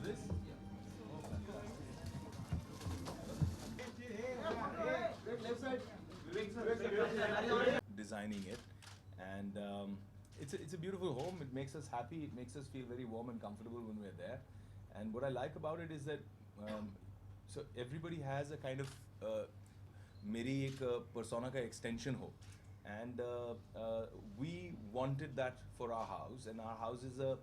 this? Designing it, and it's a beautiful home. It makes us happy. It makes us feel very warm and comfortable when we're there. And what I like about it is that um, so everybody has a kind of मेरी एक persona का extension हो, and we wanted that for our house, and our house is a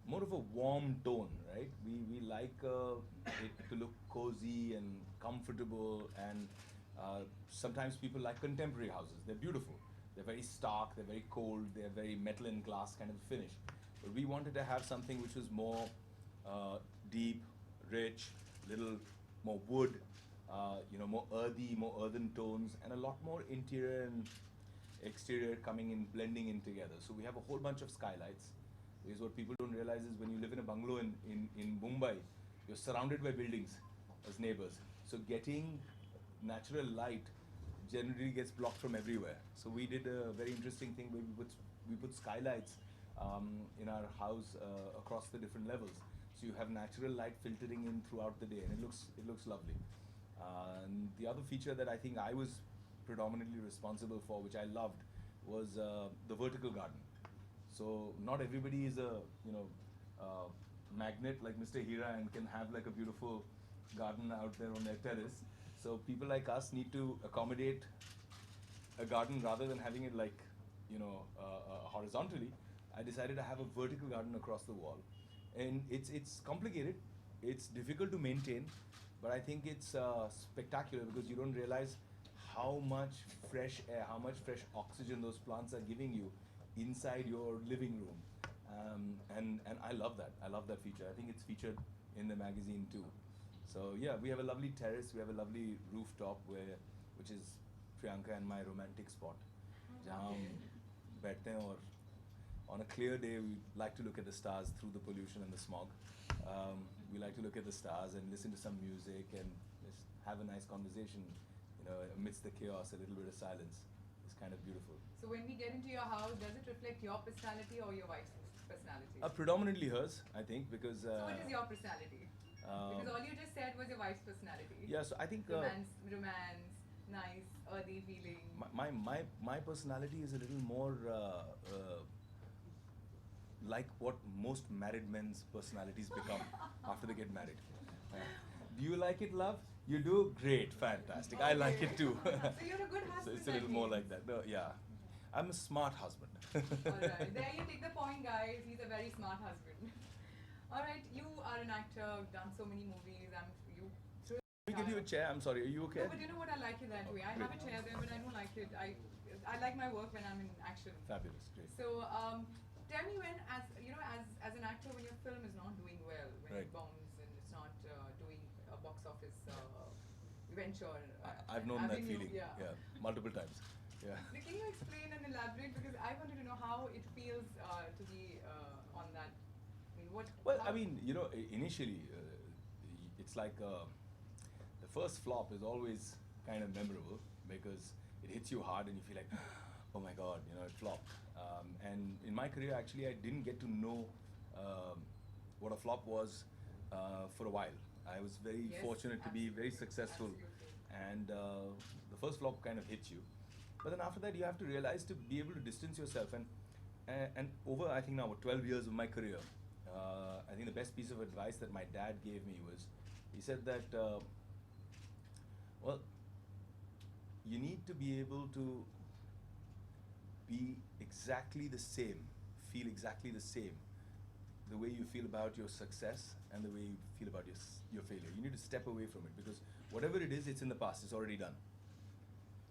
more of a warm tone, right? We like it to look cozy and comfortable, and sometimes people like contemporary houses. They're beautiful. They're very stark. They're very cold. They're very metal and glass kind of finish. But we wanted to have something which was more deep, rich, little more wood, more earthy, more earthen tones, and a lot more interior and exterior coming in, blending in together. So we have a whole bunch of skylights. Because what people don't realize is when you live in a bungalow in Mumbai, you're surrounded by buildings as neighbors. So getting natural light generally gets blocked from everywhere. So we did a very interesting thing where we put skylights in our house across the different levels. So you have natural light filtering in throughout the day, and it looks lovely. And the other feature that I think I was predominantly responsible for, which I loved, was the vertical garden. So not everybody is a uh, magnet like Mr. Hira and can have like a beautiful garden out there on their terrace. So people like us need to accommodate a garden rather than having it like horizontally. I decided to have a vertical garden across the wall, and it's complicated. It's difficult to maintain, but I think it's spectacular because you don't realize how much fresh air, how much fresh oxygen those plants are giving you inside your living room. And I love that. I love that feature. I think it's featured in the magazine too. So yeah, we have a lovely terrace. We have a lovely rooftop which is Priyanka and my romantic spot. जहाँ हम बैठते हैं और on a clear day we like to look at the stars through the pollution and the smog. We like to look at the stars and listen to some music and just have a nice conversation, amidst the chaos, a little bit of silence. It's kind of beautiful. So when we get into your house, does it reflect your personality or your wife's personality? Predominantly hers, I think, because. So what is your personality? Because all you just said was your wife's personality. Yeah, so I think. Romance, nice, earthy feeling. My personality is a little more like what most married men's personalities become after they get married. Do you like it, love? You do? Great, fantastic. I like it too. So you're a good husband. So it's a little more like that. No, yeah. I'm a smart husband. Alright, there you take the point, guys. He's a very smart husband. Alright, you are an actor, done so many movies. Let me give you a chair. I'm sorry. Are you okay? No, but you know what? I like it that way. I have a chair there, but I don't like it. I like my work when I'm in action. Fabulous, great. So tell me when, as an actor, when your film is not doing well, when Right. it bombs and it's not doing a box office venture. I've known that feeling. Yeah. Multiple times. Yeah. Now, can you explain and elaborate? Because I wanted to know how it feels to be on that. I mean, what? Well, how- I mean, initially, it's like the first flop is always kind of memorable because it hits you hard and you feel like, oh my God, it flopped. And in my career, actually, I didn't get to know what a flop was for a while. I was very Yes, fortunate to be very successful, Absolutely. and the first flop kind of hits you. But then after that, you have to realize to be able to distance yourself. And over, I think now, 12 years of my career, I think the best piece of advice that my dad gave me was, he said that, well, you need to be able to be exactly the same, feel exactly the same, the way you feel about your success and the way you feel about your failure. You need to step away from it because whatever it is, it's in the past, it's already done.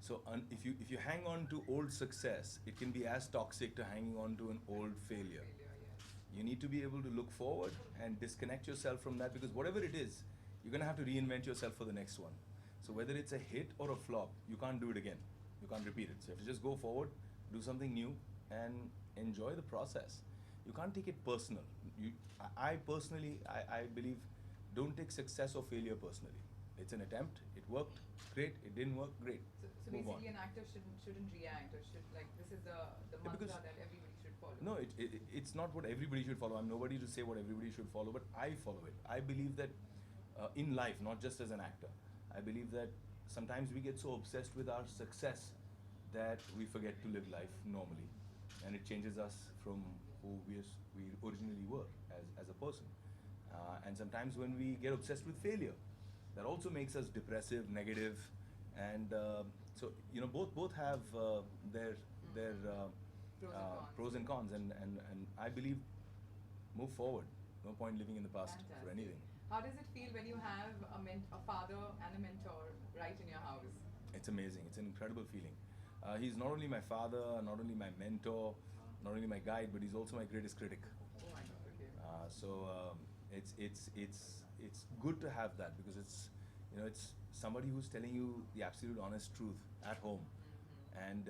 So if you hang on to old success, it can be as toxic to hanging on to an old failure. Failure, yes. You need to be able to look forward and disconnect yourself from that because whatever it is, you're going to have to reinvent yourself for the next one. So whether it's a hit or a flop, you can't do it again. You can't repeat it. So you have to just go forward, do something new, and enjoy the process. You can't take it personal. I personally, I believe, don't take success or failure personally. It's an attempt. It worked. Great. It didn't work. Great. So Move on. basically, an actor shouldn't react or should, like, this is the Yeah, mantra because- that everybody should follow. No, it's not what everybody should follow. I'm nobody to say what everybody should follow, but I follow it. I believe that in life, not just as an actor, I believe that sometimes we get so obsessed with our success that we forget to live life normally, and it changes us from who we originally were as a person. And sometimes when we get obsessed with failure, that also makes us depressive, negative, and so both have their pros and cons, and I believe move forward. No point living in the past for Fantastic. anything. How does it feel when you have a father and a mentor right in your house? It's amazing. It's an incredible feeling. He's not only my father, not only my mentor, not only my guide, but he's also my greatest critic. Oh my God. Okay. It's good to have that, because it's somebody who's telling you the absolute honest truth at home, and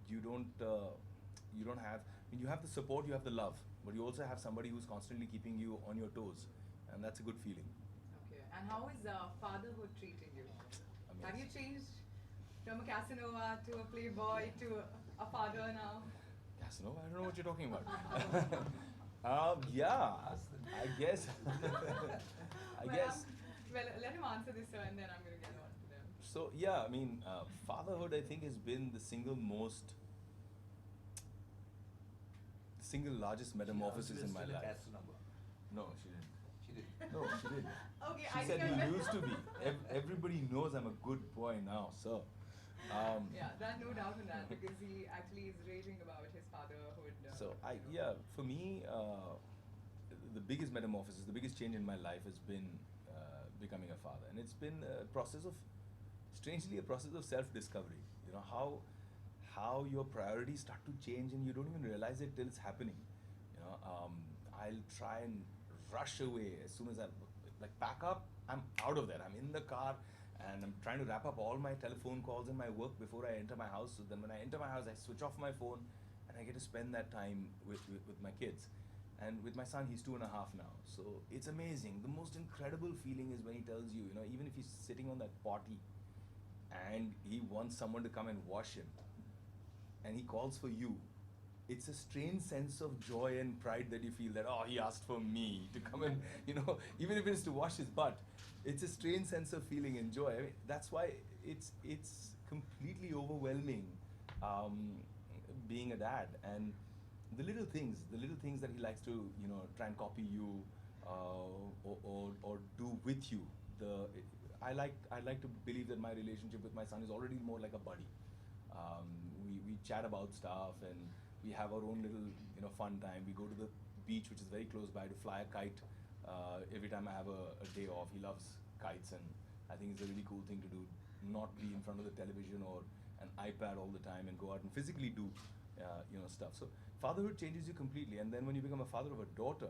you don't have. I mean, you have the support, you have the love, but you also have somebody who's constantly keeping you on your toes, and that's a good feeling. Okay. And how is fatherhood treating you? Have you Amazing. changed from a Casanova to a playboy to a father now? Casanova? I don't know what you're talking about. Yeah, I guess. I Well, guess. Well, let him answer this, sir, and then I'm going to get on to them. So yeah, I mean, fatherhood I think has been the single largest metamorphosis in my life. No, she didn't. She did. No, she didn't. Okay, She I said think he used to be. Everybody knows I'm a good boy now, so. Yeah, there's no doubt in that, because he actually is raging about his fatherhood. So for me, the biggest metamorphosis, the biggest change in my life has been becoming a father, and it's been strangely a process of self-discovery. You know how your priorities start to change, and you don't even realize it till it's happening. I'll try and rush away as soon as I pack up. I'm out of there. I'm in the car, and I'm trying to wrap up all my telephone calls and my work before I enter my house. So then when I enter my house, I switch off my phone, and I get to spend that time with my kids. And with my son, he's 2.5 now. So it's amazing. The most incredible feeling is when he tells you, even if he's sitting on that potty and he wants someone to come and wash him, and he calls for you, it's a strange sense of joy and pride that you feel that, oh, he asked for me to come and, even if it's to wash his butt, it's a strange sense of feeling and joy. I mean, that's why it's completely overwhelming being a dad. And the little things that he likes to, try and copy you or do with you. I like to believe that my relationship with my son is already more like a buddy. We chat about stuff, and we have our own little fun time. We go to the beach, which is very close by, to fly a kite every time I have a day off. He loves kites, and I think it's a really cool thing to do. Not be in front of the television or an iPad all the time, and go out and physically do stuff. So fatherhood changes you completely, and then when you become a father of a daughter,